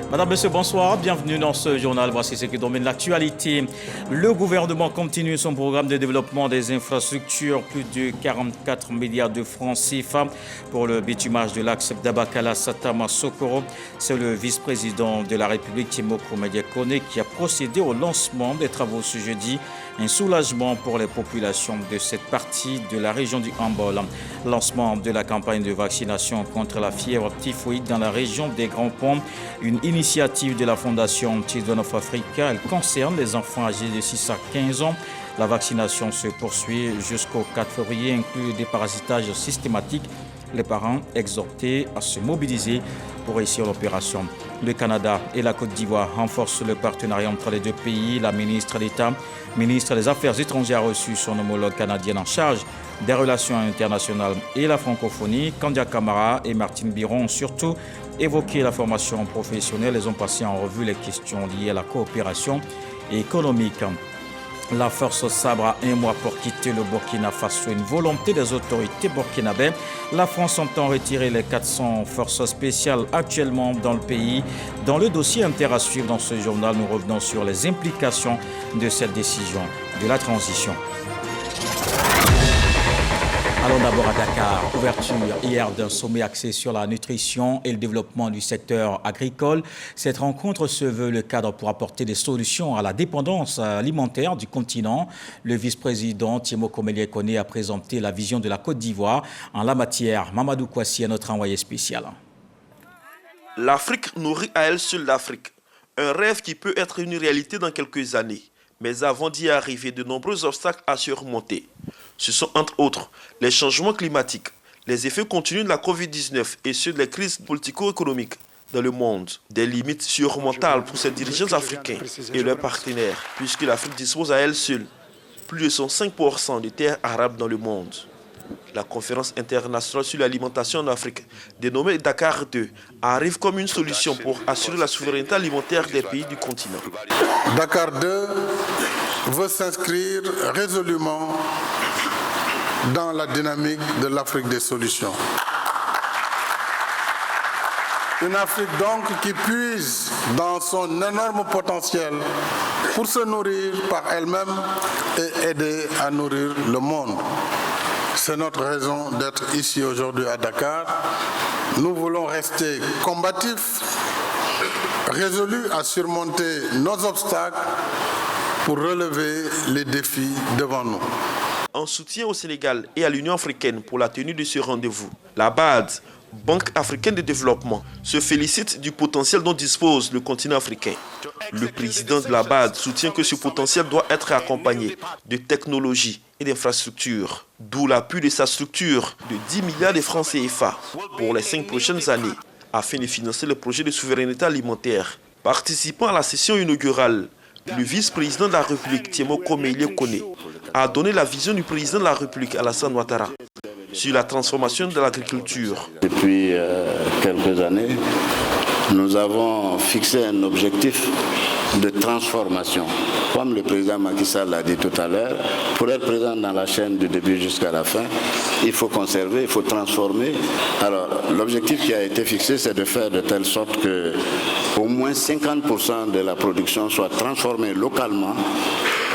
Madame, Monsieur, bonsoir. Bienvenue dans ce journal. Voici ce qui domine l'actualité. Le gouvernement continue son programme de développement des infrastructures. Plus de 44 milliards de francs CFA pour le bitumage de l'axe Dabakala-Satama-Sokoro. C'est le vice-président de la République, Timoko Mediakone, qui a procédé au lancement des travaux ce jeudi. Un soulagement pour les populations de cette partie de la région du Hambol. Lancement de la campagne de vaccination contre la fièvre typhoïde dans la région des Grands Ponts. Une initiative de la Fondation Children of Africa. Elle concerne les enfants âgés de 6 à 15 ans. La vaccination se poursuit jusqu'au 4 février, inclut le déparasitage systématique. Les parents exhortés à se mobiliser pour réussir l'opération. Le Canada et la Côte d'Ivoire renforcent le partenariat entre les deux pays. La ministre d'État, ministre des Affaires étrangères, a reçu son homologue canadienne en charge des relations internationales et la francophonie. Kandia Camara et Martine Biron ont surtout évoqué la formation professionnelle. Ils ont passé en revue les questions liées à la coopération économique. La force Sabre a un mois pour quitter le Burkina Faso. Une volonté des autorités burkinabées. La France entend retirer les 400 forces spéciales actuellement dans le pays. Dans le dossier inter à suivre dans ce journal, nous revenons sur les implications de cette décision de la transition. Allons d'abord à Dakar. Ouverture hier d'un sommet axé sur la nutrition et le développement du secteur agricole. Cette rencontre se veut le cadre pour apporter des solutions à la dépendance alimentaire du continent. Le vice-président Timoko Mediakone a présenté la vision de la Côte d'Ivoire en la matière. Mamadou Kouassi est notre envoyé spécial. L'Afrique nourrit à elle seule l'Afrique. Un rêve qui peut être une réalité dans quelques années. Mais avant d'y arriver, de nombreux obstacles à surmonter. Ce sont entre autres les changements climatiques, les effets continus de la Covid-19 et ceux des crises politico-économiques dans le monde. Des limites surmontables pour ces dirigeants africains et leurs partenaires, puisque l'Afrique dispose à elle seule plus de 105% des terres arables dans le monde. La conférence internationale sur l'alimentation en Afrique, dénommée Dakar 2, arrive comme une solution pour assurer la souveraineté alimentaire des pays du continent. Dakar 2 veut s'inscrire résolument dans la dynamique de l'Afrique des solutions. Une Afrique donc qui puise dans son énorme potentiel pour se nourrir par elle-même et aider à nourrir le monde. C'est notre raison d'être ici aujourd'hui à Dakar. Nous voulons rester combatifs, résolus à surmonter nos obstacles pour relever les défis devant nous. En soutien au Sénégal et à l'Union africaine pour la tenue de ce rendez-vous, la BAD, Banque africaine de développement, se félicite du potentiel dont dispose le continent africain. Le président de la BAD soutient que ce potentiel doit être accompagné de technologies et d'infrastructures, d'où l'appui de sa structure de 10 milliards de francs CFA pour les 5 prochaines années, afin de financer le projet de souveraineté alimentaire. Participant à la session inaugurale, le vice-président de la République, Timoko Mediakone, a donné la vision du président de la République, Alassane Ouattara, sur la transformation de l'agriculture. Depuis quelques années, nous avons fixé un objectif de transformation. Comme le président Macky Sall l'a dit tout à l'heure, pour être présent dans la chaîne du début jusqu'à la fin, il faut conserver, il faut transformer. Alors, l'objectif qui a été fixé, c'est de faire de telle sorte que au moins 50% de la production soit transformée localement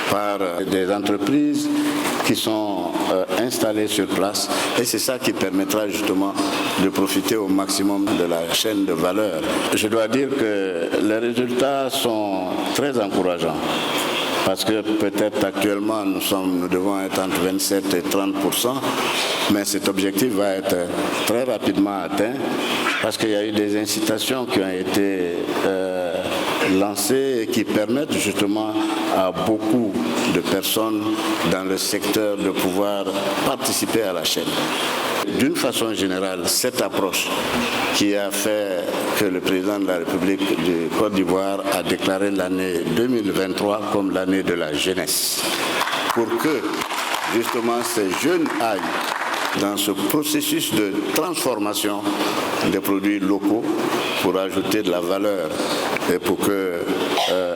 par des entreprises qui sont installées sur place. Et c'est ça qui permettra justement de profiter au maximum de la chaîne de valeur. Je dois dire que les résultats sont très encourageants. Parce que peut-être actuellement nous devons être entre 27 et 30%, mais cet objectif va être très rapidement atteint parce qu'il y a eu des incitations qui ont été lancées et qui permettent justement à beaucoup de personnes dans le secteur de pouvoir participer à la chaîne. D'une façon générale, cette approche qui a fait que le président de la République de Côte d'Ivoire a déclaré l'année 2023 comme l'année de la jeunesse, pour que justement ces jeunes aillent dans ce processus de transformation des produits locaux pour ajouter de la valeur et pour que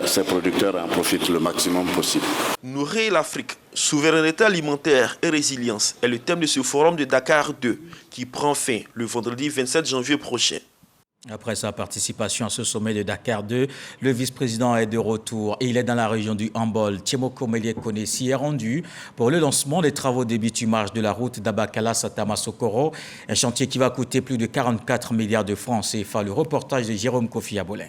ces producteurs en profitent le maximum possible. Nourrir l'Afrique, souveraineté alimentaire et résilience est le thème de ce forum de Dakar 2 qui prend fin le vendredi 27 janvier prochain. Après sa participation à ce sommet de Dakar 2, le vice-président est de retour et il est dans la région du Hambol. Tiemoko Mélié-Koné s'y est rendu pour le lancement des travaux de bitumage de la route d'Abakala-Satama-Sokoro, un chantier qui va coûter plus de 44 milliards de francs CFA. Le reportage de Jérôme Kofi Abolin.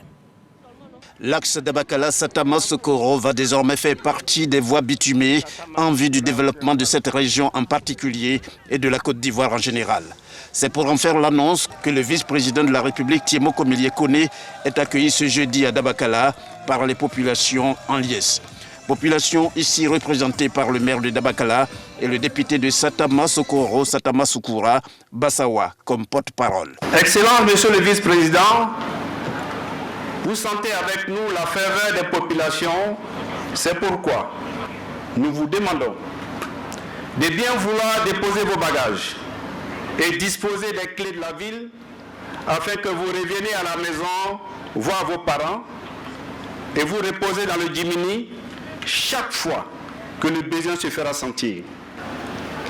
L'axe d'Abakala-Satama-Sokoro va désormais faire partie des voies bitumées en vue du développement de cette région en particulier et de la Côte d'Ivoire en général. C'est pour en faire l'annonce que le vice-président de la République, Tiemoko Mélié-Koné, est accueilli ce jeudi à Dabakala par les populations en liesse. Population ici représentée par le maire de Dabakala et le député de Satama-Sokoro, Satama-Soukoura, Bassawa, comme porte-parole. Excellence, monsieur le vice-président, vous sentez avec nous la ferveur des populations. C'est pourquoi nous vous demandons de bien vouloir déposer vos bagages et disposer des clés de la ville afin que vous reveniez à la maison voir vos parents et vous reposer dans le Jimini chaque fois que le besoin se fera sentir.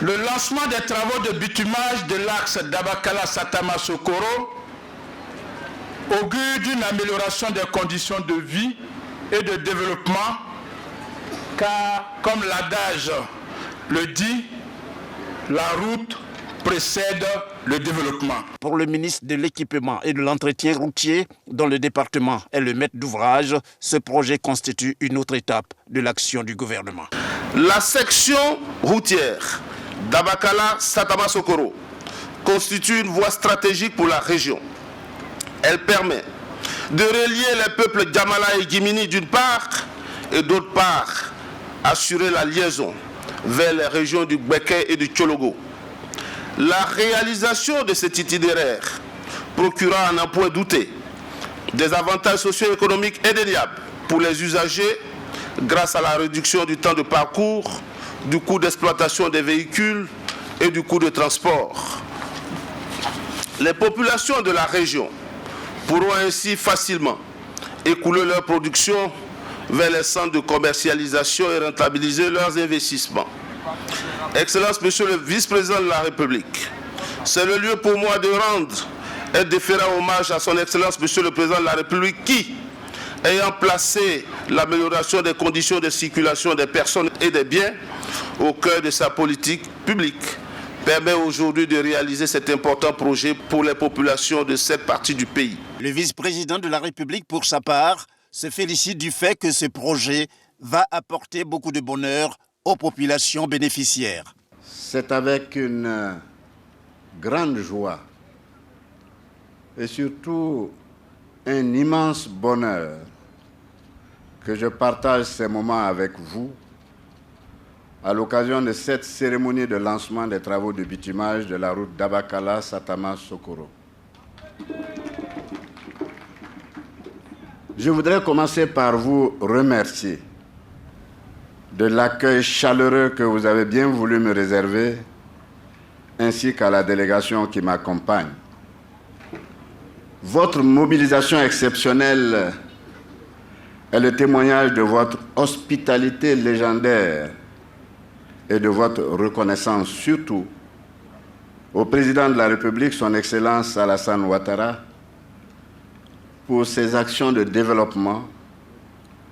Le lancement des travaux de bitumage de l'axe d'Abakala-Satama-Sokoro augure d'une amélioration des conditions de vie et de développement, car, comme l'adage le dit, la route précède le développement. Pour le ministre de l'Équipement et de l'Entretien routier, dont le département est le maître d'ouvrage, ce projet constitue une autre étape de l'action du gouvernement. La section routière d'Abakala-Satama-Sokoro constitue une voie stratégique pour la région. Elle permet de relier les peuples Djamala et Jimini d'une part et d'autre part assurer la liaison vers les régions du Gbeke et du Tchologo. La réalisation de cet itinéraire procurera à n'en point douter des avantages socio-économiques indéniables pour les usagers grâce à la réduction du temps de parcours, du coût d'exploitation des véhicules et du coût de transport. Les populations de la région pourront ainsi facilement écouler leur production vers les centres de commercialisation et rentabiliser leurs investissements. Excellence, Monsieur le vice-président de la République, c'est le lieu pour moi de rendre et de faire hommage à son Excellence, Monsieur le Président de la République, qui, ayant placé l'amélioration des conditions de circulation des personnes et des biens au cœur de sa politique publique, permet aujourd'hui de réaliser cet important projet pour les populations de cette partie du pays. Le vice-président de la République, pour sa part, se félicite du fait que ce projet va apporter beaucoup de bonheur aux populations bénéficiaires. C'est avec une grande joie et surtout un immense bonheur que je partage ces moments avec vous à l'occasion de cette cérémonie de lancement des travaux de bitumage de la route d'Abakala-Satama-Sokoro. Je voudrais commencer par vous remercier de l'accueil chaleureux que vous avez bien voulu me réserver, ainsi qu'à la délégation qui m'accompagne. Votre mobilisation exceptionnelle est le témoignage de votre hospitalité légendaire et de votre reconnaissance surtout au président de la République, son Excellence Alassane Ouattara, pour ses actions de développement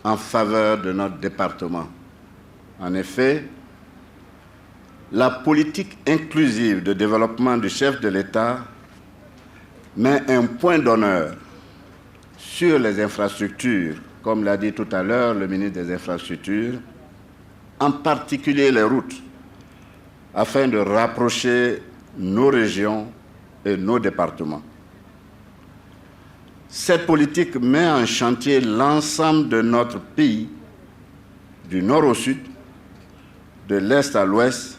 en faveur de notre département. En effet, la politique inclusive de développement du chef de l'État met un point d'honneur sur les infrastructures, comme l'a dit tout à l'heure le ministre des Infrastructures, en particulier les routes, afin de rapprocher nos régions et nos départements. Cette politique met en chantier l'ensemble de notre pays, du nord au sud, de l'est à l'ouest,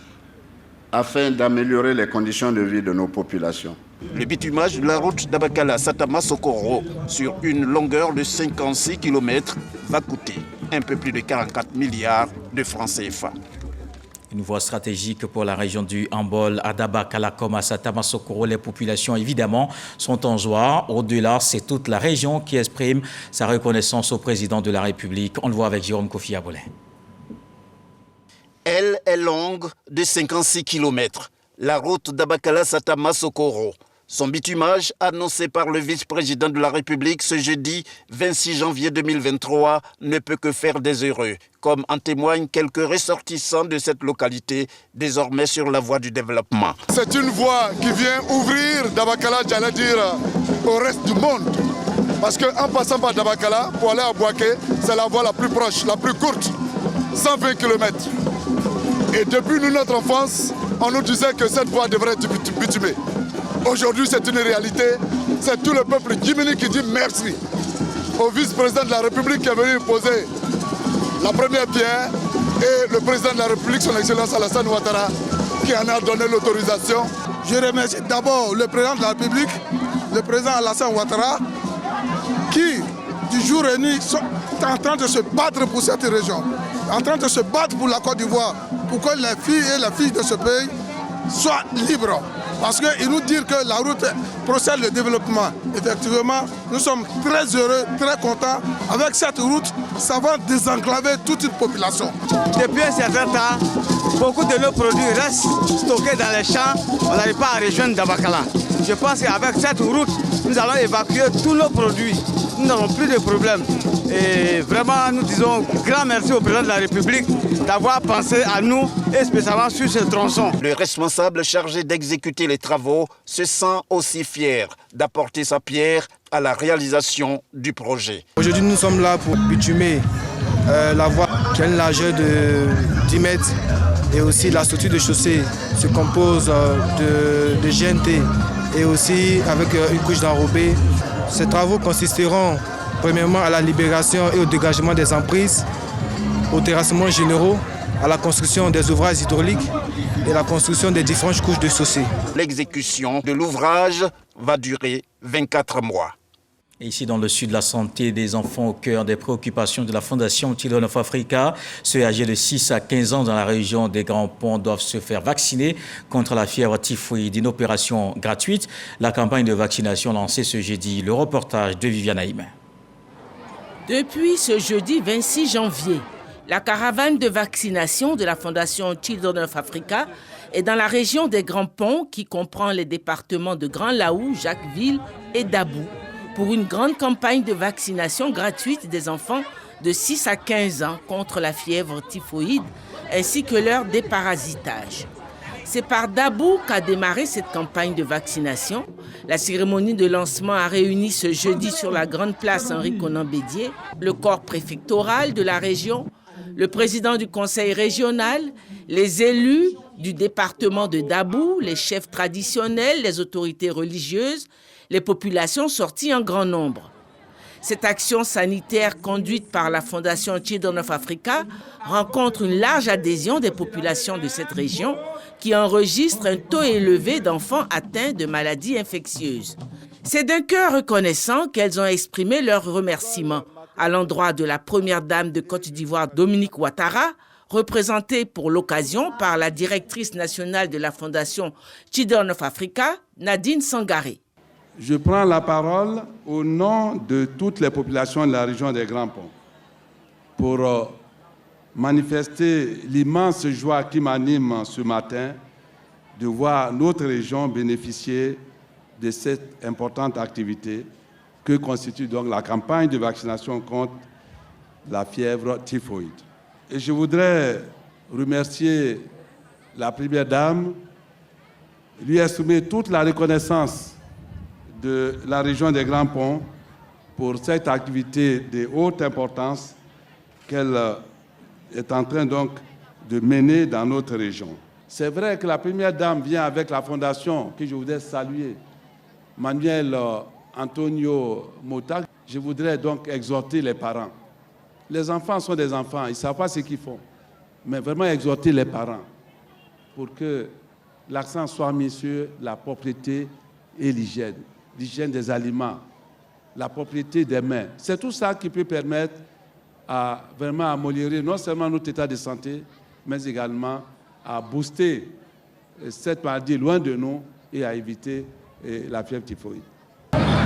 afin d'améliorer les conditions de vie de nos populations. Le bitumage de la route d'Abakala-Satama-Sokoro sur une longueur de 56 km va coûter un peu plus de 44 milliards de francs CFA. Une voie stratégique pour la région du Hambol, à Dabakala comme à Satama-Sokoro. Les populations, évidemment, sont en joie. Au-delà, c'est toute la région qui exprime sa reconnaissance au président de la République. On le voit avec Jérôme Kofi Abolin. Elle est longue de 56 km. La route d'Abakala-Satama-Sokoro Son bitumage, annoncé par le vice-président de la République ce jeudi 26 janvier 2023, ne peut que faire des heureux, comme en témoignent quelques ressortissants de cette localité, désormais sur la voie du développement. C'est une voie qui vient ouvrir Dabakala, j'allais dire, au reste du monde. Parce qu'en passant par Dabakala, pour aller à Bouaké, c'est la voie la plus proche, la plus courte, 120 km. Et depuis notre enfance, on nous disait que cette voie devrait être bitumée. Aujourd'hui, c'est une réalité. C'est tout le peuple guinéen qui dit merci au vice-président de la République qui est venu poser la première pierre et le président de la République, son Excellence Alassane Ouattara, qui en a donné l'autorisation. Je remercie d'abord le président de la République, le président Alassane Ouattara, qui, du jour et nuit, sont en train de se battre pour cette région, en train de se battre pour la Côte d'Ivoire, pour que les filles et les filles de ce pays soient libres. Parce qu'ils nous disent que la route procède le développement. Effectivement, nous sommes très heureux, très contents. Avec cette route, ça va désenclaver toute une population. Depuis un certain temps, beaucoup de nos produits restent stockés dans les champs. On n'arrive pas à rejoindre Dabakala. Je pense qu'avec cette route, nous allons évacuer tous nos produits. Nous n'avons plus de problème. Et vraiment, nous disons grand merci au président de la République d'avoir pensé à nous et spécialement sur ce tronçon. Le responsable chargé d'exécuter les travaux se sent aussi fier d'apporter sa pierre à la réalisation du projet. Aujourd'hui, nous sommes là pour bitumer la voie qui a une largeur de 10 mètres et aussi la structure de chaussée se compose de GNT et aussi avec une couche d'enrobé. Ces travaux consisteront premièrement à la libération et au dégagement des emprises, aux terrassements généraux, à la construction des ouvrages hydrauliques et la construction des différentes couches de chaussée. L'exécution de l'ouvrage va durer 24 mois. Et ici, dans le sud, la santé des enfants au cœur des préoccupations de la Fondation Children of Africa. Ceux âgés de 6 à 15 ans dans la région des Grands Ponts doivent se faire vacciner contre la fièvre typhoïde. Une opération gratuite. La campagne de vaccination lancée ce jeudi. Le reportage de Viviane Haïm. Depuis ce jeudi 26 janvier, la caravane de vaccination de la Fondation Children of Africa est dans la région des Grands Ponts qui comprend les départements de Grand Laou, Jacquesville et Dabou, pour une grande campagne de vaccination gratuite des enfants de 6 à 15 ans contre la fièvre typhoïde ainsi que leur déparasitage. C'est par Dabou qu'a démarré cette campagne de vaccination. La cérémonie de lancement a réuni ce jeudi sur la grande place Henri Konan Bédié le corps préfectoral de la région, le président du conseil régional, les élus du département de Dabou, les chefs traditionnels, les autorités religieuses, les populations sorties en grand nombre. Cette action sanitaire conduite par la Fondation Children of Africa rencontre une large adhésion des populations de cette région qui enregistre un taux élevé d'enfants atteints de maladies infectieuses. C'est d'un cœur reconnaissant qu'elles ont exprimé leurs remerciements à l'endroit de la première dame de Côte d'Ivoire, Dominique Ouattara, représentée pour l'occasion par la directrice nationale de la Fondation Children of Africa, Nadine Sangaré. Je prends la parole au nom de toutes les populations de la région des Grands Ponts pour manifester l'immense joie qui m'anime ce matin de voir notre région bénéficier de cette importante activité que constitue donc la campagne de vaccination contre la fièvre typhoïde. Et je voudrais remercier la Première Dame, lui exprimer toute la reconnaissance de la région des Grands Ponts pour cette activité de haute importance qu'elle est en train donc de mener dans notre région. C'est vrai que la Première Dame vient avec la fondation que je voudrais saluer, Manuel Antonio Mota. Je voudrais donc exhorter les parents. Les enfants sont des enfants, ils ne savent pas ce qu'ils font, mais vraiment exhorter les parents pour que l'accent soit mis sur la propriété et l'hygiène des aliments, la propriété des mains. C'est tout ça qui peut permettre à vraiment améliorer non seulement notre état de santé, mais également à booster cette maladie loin de nous et à éviter la fièvre typhoïde.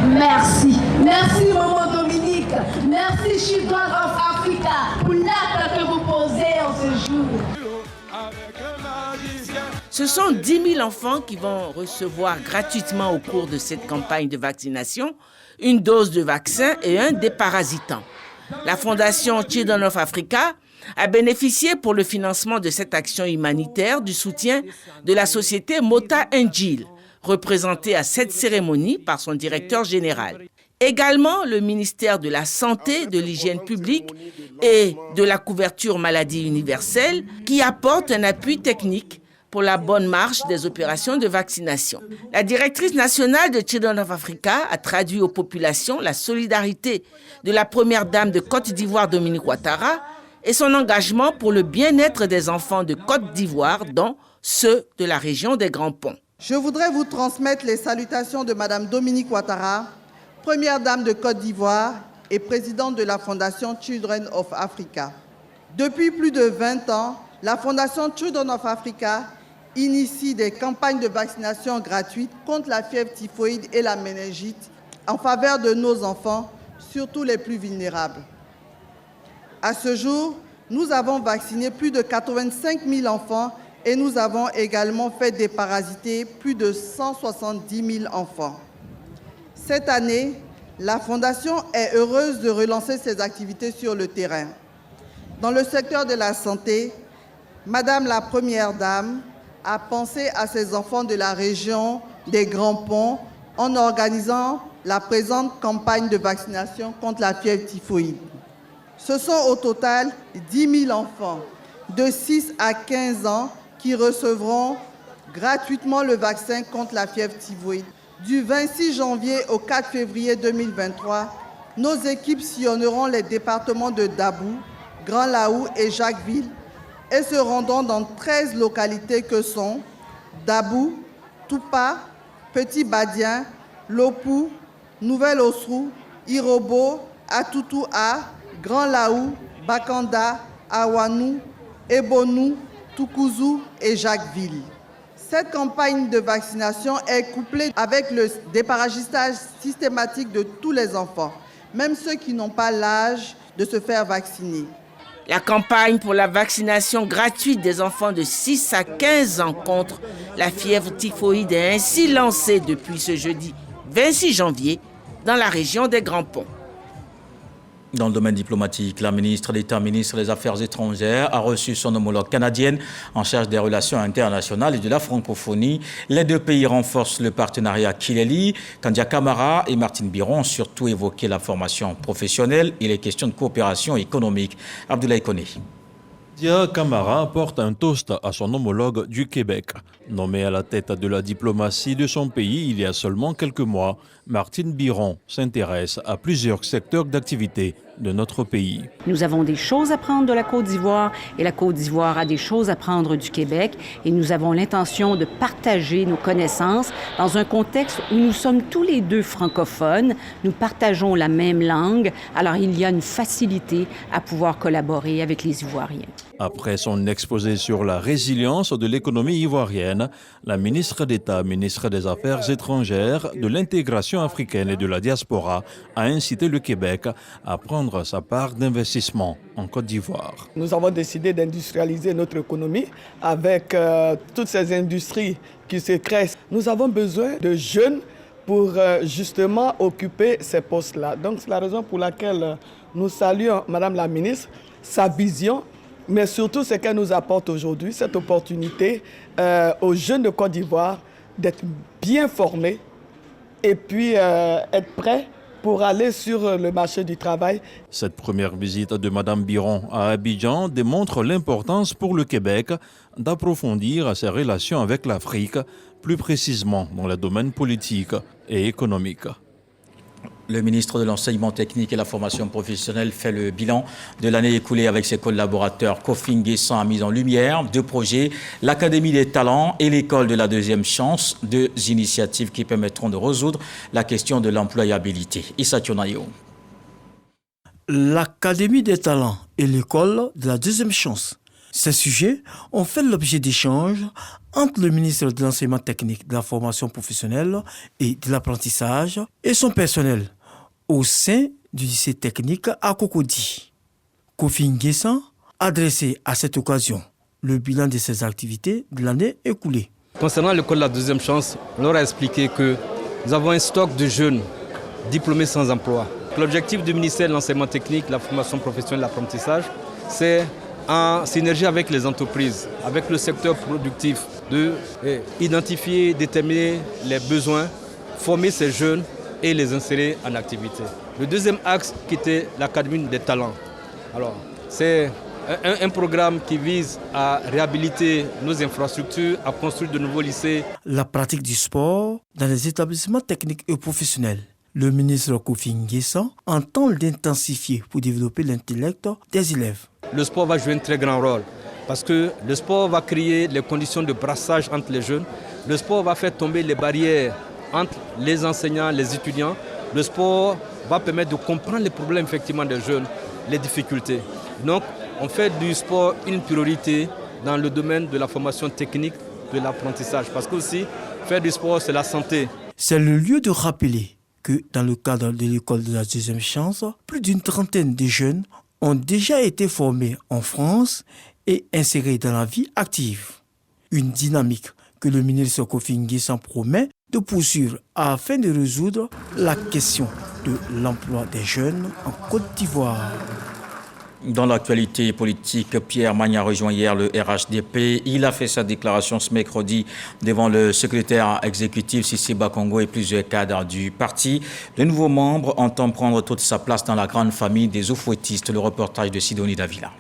Merci. Merci, Maman Dominique. Merci, Children of Africa, pour l'acte que vous posez en ce jour. Ce sont 10 000 enfants qui vont recevoir gratuitement au cours de cette campagne de vaccination une dose de vaccin et un déparasitant. La Fondation Children of Africa a bénéficié pour le financement de cette action humanitaire du soutien de la société Mota Angel, représentée à cette cérémonie par son directeur général. Également, le ministère de la Santé, de l'Hygiène publique et de la couverture maladie universelle qui apporte un appui technique pour la bonne marche des opérations de vaccination. La directrice nationale de Children of Africa a traduit aux populations la solidarité de la première dame de Côte d'Ivoire, Dominique Ouattara, et son engagement pour le bien-être des enfants de Côte d'Ivoire, dont ceux de la région des Grands Ponts. Je voudrais vous transmettre les salutations de Madame Dominique Ouattara, première dame de Côte d'Ivoire et présidente de la Fondation Children of Africa. Depuis plus de 20 ans, la Fondation Children of Africa initie des campagnes de vaccination gratuites contre la fièvre typhoïde et la méningite en faveur de nos enfants, surtout les plus vulnérables. À ce jour, nous avons vacciné plus de 85 000 enfants et nous avons également fait déparasiter plus de 170 000 enfants. Cette année, la Fondation est heureuse de relancer ses activités sur le terrain. Dans le secteur de la santé, Madame la Première Dame a pensé à ces enfants de la région des Grands Ponts en organisant la présente campagne de vaccination contre la fièvre typhoïde. Ce sont au total 10 000 enfants de 6 à 15 ans qui recevront gratuitement le vaccin contre la fièvre typhoïde. Du 26 janvier au 4 février 2023, nos équipes sillonneront les départements de Dabou, Grand Laou et Jacquesville et se rendront dans 13 localités que sont Dabou, Toupa, Petit Badien, Lopou, Nouvelle-Osrou, Irobo, Atoutoua, Grand Laou, Bakanda, Awanou, Ebonou, Toukouzou et Jacquesville. Cette campagne de vaccination est couplée avec le déparagistage systématique de tous les enfants, même ceux qui n'ont pas l'âge de se faire vacciner. La campagne pour la vaccination gratuite des enfants de 6 à 15 ans contre la fièvre typhoïde est ainsi lancée depuis ce jeudi 26 janvier dans la région des Grands Ponts. Dans le domaine diplomatique, la ministre d'État, ministre des Affaires étrangères, a reçu son homologue canadienne en charge des relations internationales et de la francophonie. Les deux pays renforcent le partenariat qui les lie. Kandia Camara et Martine Biron ont surtout évoqué la formation professionnelle et les questions de coopération économique. Abdoulaye Koné. Kandia Camara apporte un toast à son homologue du Québec. Nommée à la tête de la diplomatie de son pays il y a seulement quelques mois, Martine Biron s'intéresse à plusieurs secteurs d'activité de notre pays. Nous avons des choses à prendre de la Côte d'Ivoire et la Côte d'Ivoire a des choses à prendre du Québec et nous avons l'intention de partager nos connaissances dans un contexte où nous sommes tous les deux francophones, nous partageons la même langue, alors il y a une facilité à pouvoir collaborer avec les Ivoiriens. Après son exposé sur la résilience de l'économie ivoirienne, la ministre d'État, ministre des Affaires étrangères, de l'intégration africaine et de la diaspora a incité le Québec à prendre sa part d'investissement en Côte d'Ivoire. Nous avons décidé d'industrialiser notre économie avec toutes ces industries qui se créent. Nous avons besoin de jeunes pour justement occuper ces postes-là. Donc c'est la raison pour laquelle nous saluons Madame la ministre, sa vision, mais surtout ce qu'elle nous apporte aujourd'hui, cette opportunité aux jeunes de Côte d'Ivoire d'être bien formés et puis être prêts pour aller sur le marché du travail. Cette première visite de Mme Biron à Abidjan démontre l'importance pour le Québec d'approfondir ses relations avec l'Afrique, plus précisément dans le domaine politique et économique. Le ministre de l'Enseignement technique et la formation professionnelle fait le bilan de l'année écoulée avec ses collaborateurs. Kofi Nguessan a mis en lumière deux projets, l'Académie des talents et l'École de la deuxième chance, deux initiatives qui permettront de résoudre la question de l'employabilité. Issa Tionayo. L'Académie des talents et l'École de la deuxième chance. Ces sujets ont fait l'objet d'échanges entre le ministre de l'Enseignement technique, de la formation professionnelle et de l'apprentissage et son personnel au sein du lycée technique à Cocody. Kofi Nguessan a adressé à cette occasion le bilan de ses activités de l'année écoulée. Concernant l'école de la deuxième chance, on leur a expliqué que nous avons un stock de jeunes diplômés sans emploi. L'objectif du ministère de l'enseignement technique, la formation professionnelle, l'apprentissage, c'est en synergie avec les entreprises, avec le secteur productif, de identifier, déterminer les besoins, former ces jeunes et les insérer en activité. Le deuxième axe qui était l'Académie des talents. Alors, c'est un programme qui vise à réhabiliter nos infrastructures, à construire de nouveaux lycées. La pratique du sport dans les établissements techniques et professionnels. Le ministre Kofi Nguessan entend l'intensifier pour développer l'intellect des élèves. Le sport va jouer un très grand rôle parce que le sport va créer les conditions de brassage entre les jeunes. Le sport va faire tomber les barrières entre les enseignants, les étudiants. Le sport va permettre de comprendre les problèmes effectivement des jeunes, les difficultés. Donc, on fait du sport une priorité dans le domaine de la formation technique, de l'apprentissage. Parce que aussi, faire du sport, c'est la santé. C'est le lieu de rappeler que dans le cadre de l'école de la deuxième chance, plus d'une trentaine de jeunes ont déjà été formés en France et insérés dans la vie active. Une dynamique que le ministre Kofi Nguessan promet de poursuivre afin de résoudre la question de l'emploi des jeunes en Côte d'Ivoire. Dans l'actualité politique, Pierre Magne a rejoint hier le RHDP. Il a fait sa déclaration ce mercredi devant le secrétaire exécutif Sissi Bakongo et plusieurs cadres du parti. Le nouveau membre entend prendre toute sa place dans la grande famille des oufouettistes. Le reportage de Sidonie Davila.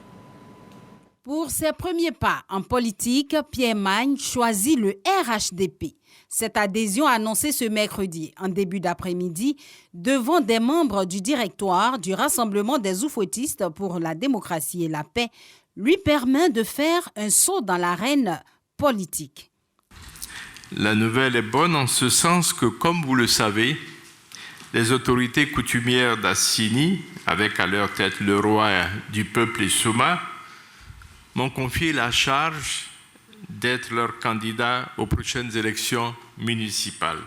Pour ses premiers pas en politique, Pierre Magne choisit le RHDP. Cette adhésion annoncée ce mercredi en début d'après-midi devant des membres du directoire du Rassemblement des oufouettistes pour la démocratie et la paix lui permet de faire un saut dans l'arène politique. La nouvelle est bonne en ce sens que, comme vous le savez, les autorités coutumières d'Assini, avec à leur tête le roi du peuple Souma, m'ont confié la charge d'être leur candidat aux prochaines élections municipales.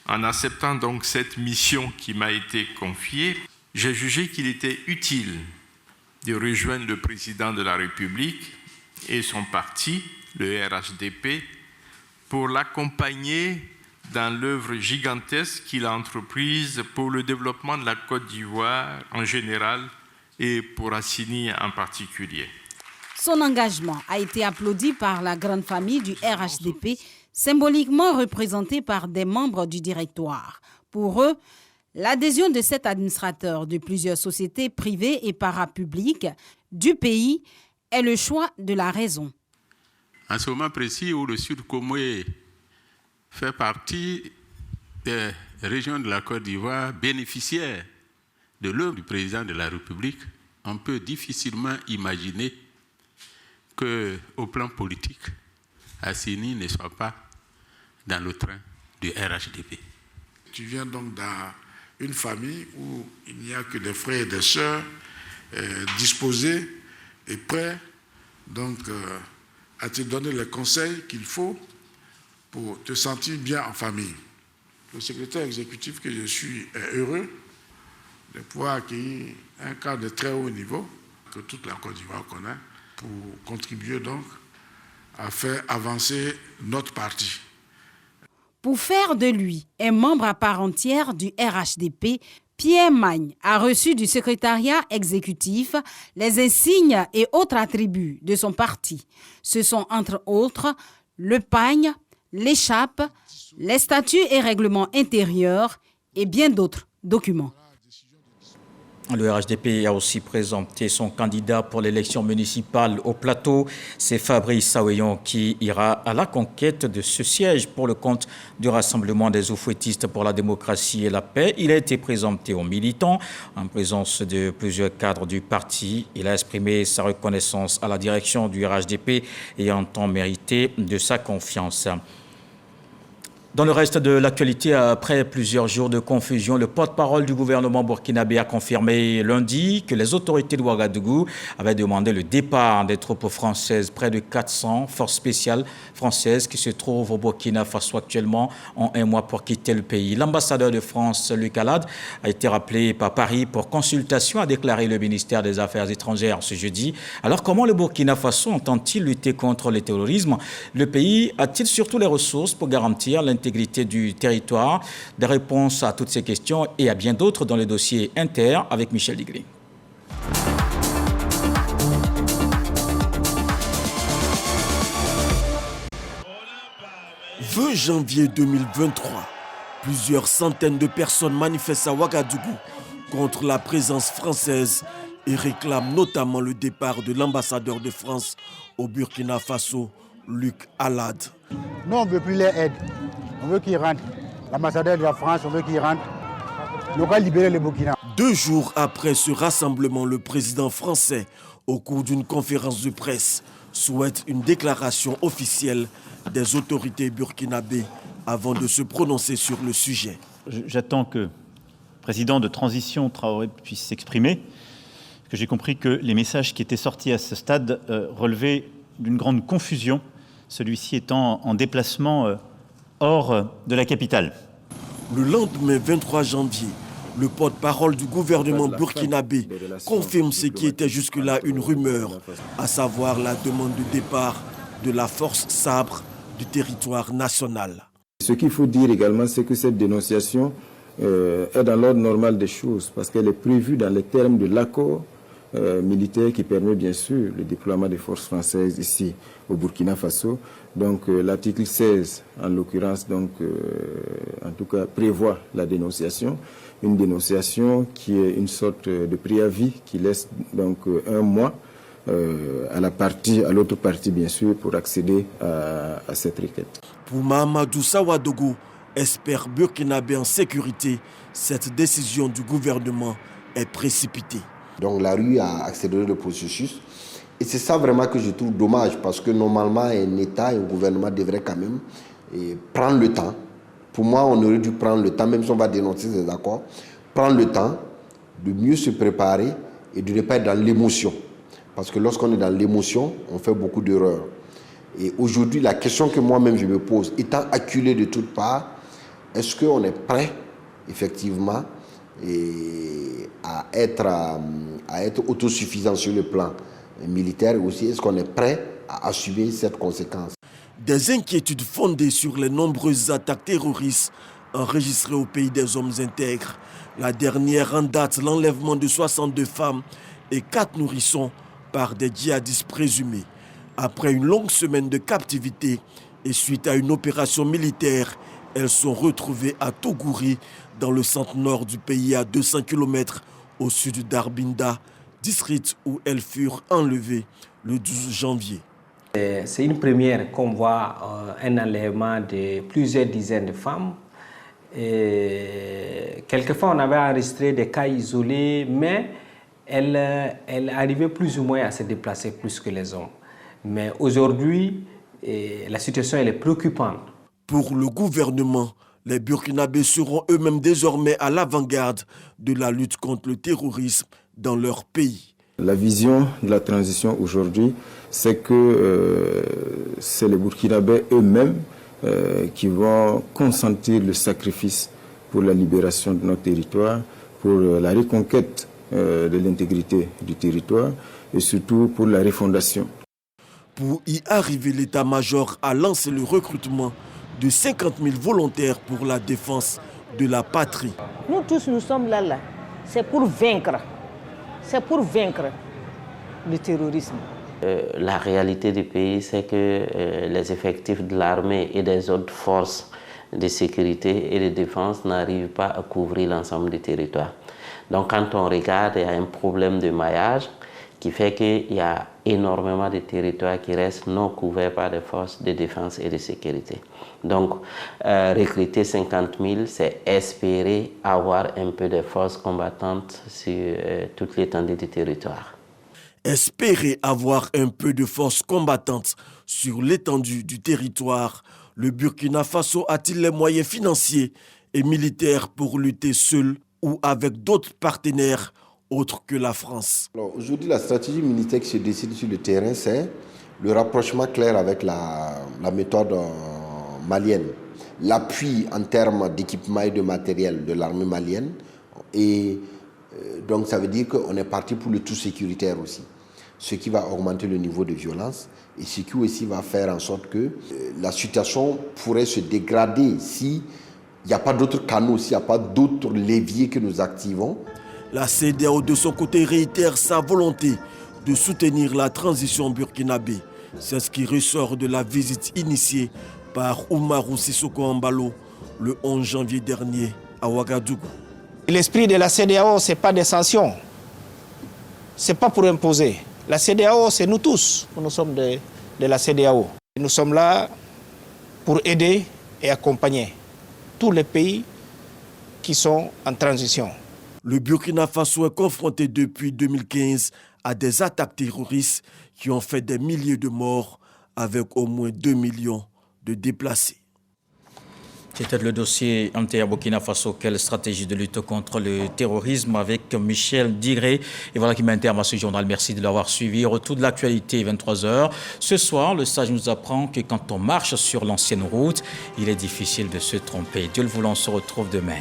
En acceptant donc cette mission qui m'a été confiée, j'ai jugé qu'il était utile de rejoindre le président de la République et son parti, le RHDP, pour l'accompagner dans l'œuvre gigantesque qu'il a entreprise pour le développement de la Côte d'Ivoire en général et pour Assini en particulier. Son engagement a été applaudi par la grande famille du RHDP, symboliquement représentée par des membres du directoire. Pour eux, l'adhésion de cet administrateur de plusieurs sociétés privées et parapubliques du pays est le choix de la raison. En ce moment précis où le Sud Comoé fait partie des régions de la Côte d'Ivoire bénéficiaires de l'œuvre du président de la République, on peut difficilement imaginer qu'au plan politique, Assini ne soit pas dans le train du RHDP. Tu viens donc dans une famille où il n'y a que des frères et des sœurs disposés et prêts donc, à te donner les conseils qu'il faut pour te sentir bien en famille. Le secrétaire exécutif que je suis est heureux de pouvoir accueillir un cadre de très haut niveau que toute la Côte d'Ivoire connaît, pour contribuer donc à faire avancer notre parti. Pour faire de lui un membre à part entière du RHDP, Pierre Magne a reçu du secrétariat exécutif les insignes et autres attributs de son parti. Ce sont entre autres le pagne, l'écharpe, les statuts et règlements intérieurs et bien d'autres documents. Le RHDP a aussi présenté son candidat pour l'élection municipale au plateau. C'est Fabrice Saouyon qui ira à la conquête de ce siège pour le compte du Rassemblement des oufouettistes pour la démocratie et la paix. Il a été présenté aux militants en présence de plusieurs cadres du parti. Il a exprimé sa reconnaissance à la direction du RHDP et entend mériter de sa confiance. Dans le reste de l'actualité, après plusieurs jours de confusion, le porte-parole du gouvernement burkinabé a confirmé lundi que les autorités de Ouagadougou avaient demandé le départ des troupes françaises. Près de 400 forces spéciales françaises qui se trouvent au Burkina Faso actuellement ont un mois pour quitter le pays. L'ambassadeur de France, Luc Alade, a été rappelé par Paris pour consultation, a déclaré le ministère des Affaires étrangères ce jeudi. Alors comment le Burkina Faso entend-il lutter contre le terrorisme? Le pays a-t-il surtout les ressources pour garantir l'intégrité du territoire? Des réponses à toutes ces questions et à bien d'autres dans le dossier Inter avec Michel Digley. 20 janvier 2023, plusieurs centaines de personnes manifestent à Ouagadougou contre la présence française et réclament notamment le départ de l'ambassadeur de France au Burkina Faso, Luc Alade. Nous, on ne veut plus les aides. On veut qu'ils rentrent. L'ambassadeur de la France, on veut qu'il rentre. On va libérer le Burkina. 2 jours après ce rassemblement, le président français, au cours d'une conférence de presse, souhaite une déclaration officielle des autorités burkinabées avant de se prononcer sur le sujet. J'attends que le président de transition Traoré puisse s'exprimer, parce que j'ai compris que les messages qui étaient sortis à ce stade relevaient d'une grande confusion, celui-ci étant en déplacement hors de la capitale. Le lendemain 23 janvier, le porte-parole du gouvernement burkinabé confirme ce qui était jusque-là une rumeur, à savoir la demande de départ de la force Sabre du territoire national. Ce qu'il faut dire également, c'est que cette dénonciation est dans l'ordre normal des choses, parce qu'elle est prévue dans les termes de l'accord militaire qui permet bien sûr le déploiement des forces françaises ici au Burkina Faso. Donc l'article 16 en l'occurrence en tout cas prévoit la dénonciation, une dénonciation qui est une sorte de préavis qui laisse donc 1 mois à l'autre partie bien sûr pour accéder à cette requête. Pour Mahamadou Sawadogo, expert burkinabé en sécurité, cette décision du gouvernement est précipitée. Donc la rue a accéléré le processus. Et c'est ça vraiment que je trouve dommage, parce que normalement un État, un gouvernement devrait quand même prendre le temps. Pour moi, on aurait dû prendre le temps, même si on va dénoncer ces accords, prendre le temps de mieux se préparer et de ne pas être dans l'émotion. Parce que lorsqu'on est dans l'émotion, on fait beaucoup d'erreurs. Et aujourd'hui, la question que moi-même je me pose, étant acculé de toutes parts, est-ce qu'on est prêt, effectivement, à être autosuffisant sur le plan militaire, et aussi est-ce qu'on est prêt à assumer cette conséquence? Des inquiétudes fondées sur les nombreuses attaques terroristes enregistrées au pays des hommes intègres. La dernière en date, l'enlèvement de 62 femmes et 4 nourrissons par des djihadistes présumés. Après une longue semaine de captivité et suite à une opération militaire, elles sont retrouvées à Togouri, dans le centre-nord du pays, à 200 km au sud d'Arbinda, district où elles furent enlevées le 12 janvier. C'est une première qu'on voit un enlèvement de plusieurs dizaines de femmes. Et quelquefois, on avait enregistré des cas isolés, mais elles arrivaient plus ou moins à se déplacer plus que les hommes. Mais aujourd'hui, la situation elle est préoccupante. Pour le gouvernement, les Burkinabés seront eux-mêmes désormais à l'avant-garde de la lutte contre le terrorisme dans leur pays. La vision de la transition aujourd'hui, c'est que c'est les Burkinabés eux-mêmes qui vont consentir le sacrifice pour la libération de notre territoire, pour la reconquête de l'intégrité du territoire et surtout pour la refondation. Pour y arriver, l'état-major a lancé le recrutement de 50 000 volontaires pour la défense de la patrie. Nous tous, nous sommes là. C'est pour vaincre. C'est pour vaincre le terrorisme. La réalité du pays, c'est que les effectifs de l'armée et des autres forces de sécurité et de défense n'arrivent pas à couvrir l'ensemble du territoire. Donc quand on regarde, il y a un problème de maillage qui fait qu'il y a énormément de territoires qui restent non couverts par des forces de défense et de sécurité. Donc, recruter 50 000, c'est espérer avoir un peu de forces combattantes sur toute l'étendue du territoire. Espérer avoir un peu de forces combattantes sur l'étendue du territoire, Le Burkina Faso a-t-il les moyens financiers et militaires pour lutter seul ou avec d'autres partenaires autres que la France? Aujourd'hui, la stratégie militaire qui se décide sur le terrain, c'est le rapprochement clair avec la méthode malienne, l'appui en termes d'équipement et de matériel de l'armée malienne. Et donc ça veut dire qu'on est parti pour le tout sécuritaire aussi, ce qui va augmenter le niveau de violence et ce qui aussi va faire en sorte que la situation pourrait se dégrader s'il n'y a pas d'autres canaux, s'il n'y a pas d'autres leviers que nous activons. La CEDEAO de son côté réitère sa volonté de soutenir la transition burkinabé. C'est ce qui ressort de la visite initiée par Oumarou Sissoko Embalo le 11 janvier dernier à Ouagadougou. L'esprit de la CEDEAO, ce n'est pas des sanctions. Ce n'est pas pour imposer. La CEDEAO, c'est nous tous. Nous sommes de la CEDEAO. Nous sommes là pour aider et accompagner tous les pays qui sont en transition. Le Burkina Faso est confronté depuis 2015 à des attaques terroristes qui ont fait des milliers de morts avec au moins 2 millions de déplacés. C'était le dossier Inter Burkina Faso, quelle stratégie de lutte contre le terrorisme avec Michel Digré. Et voilà qui met un terme à ce journal. Merci de l'avoir suivi. Retour de l'actualité, 23h. Ce soir, le sage nous apprend que quand on marche sur l'ancienne route, il est difficile de se tromper. Dieu le voulant, on se retrouve demain.